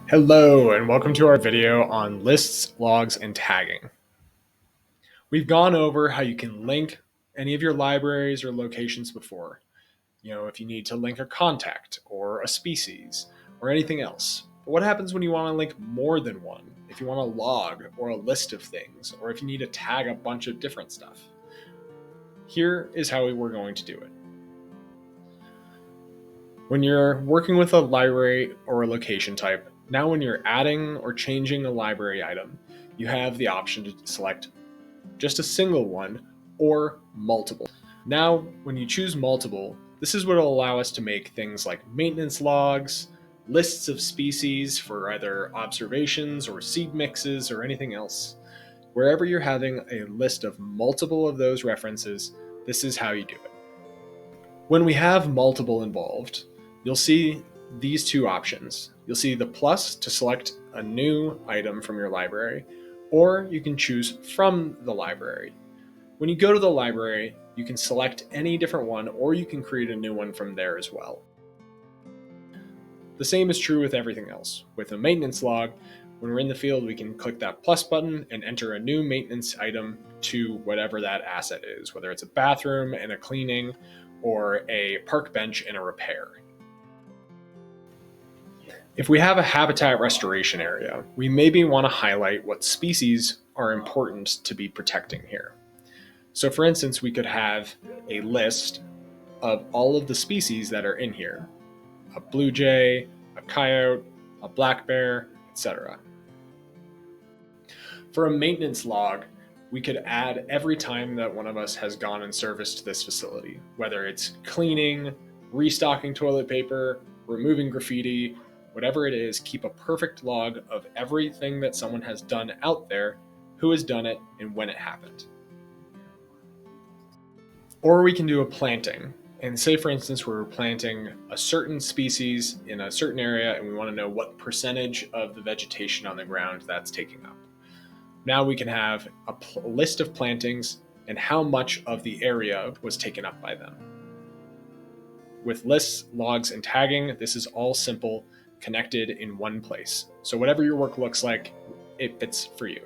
Hello, and welcome to our video on lists, logs, and tagging. We've gone over how you can link any of your libraries or locations before. If you need to link a contact or a species or anything else. But what happens when you want to link more than one? If you want a log or a list of things, or if you need to tag a bunch of different stuff. Here is how we're going to do it. When you're working with a library or a location type, now when you're adding or changing a library item, you have the option to select just a single one or multiple. Now, when you choose multiple, this is what will allow us to make things like maintenance logs, lists of species for either observations or seed mixes or anything else. Wherever you're having a list of multiple of those references, this is how you do it. When we have multiple involved, you'll see these two options. You'll see the plus to select a new item from your library, or you can choose from the library. When you go to the library, you can select any different one, or you can create a new one from there as well. The same is true with everything else. With a maintenance log, when we're in the field, we can click that plus button and enter a new maintenance item to whatever that asset is, whether it's a bathroom and a cleaning, or a park bench and a repair. If we have a habitat restoration area, we maybe want to highlight what species are important to be protecting here. So for instance, we could have a list of all of the species that are in here. A blue jay, a coyote, a black bear, etc. For a maintenance log, we could add every time that one of us has gone and serviced this facility, whether it's cleaning, restocking toilet paper, removing graffiti, whatever it is, keep a perfect log of everything that someone has done out there, who has done it, and when it happened. Or we can do a planting. And say, for instance, we're planting a certain species in a certain area and we want to know what percentage of the vegetation on the ground that's taking up. Now we can have a list of plantings and how much of the area was taken up by them. With lists, logs, and tagging, this is all simple, connected in one place. So whatever your work looks like, it fits for you.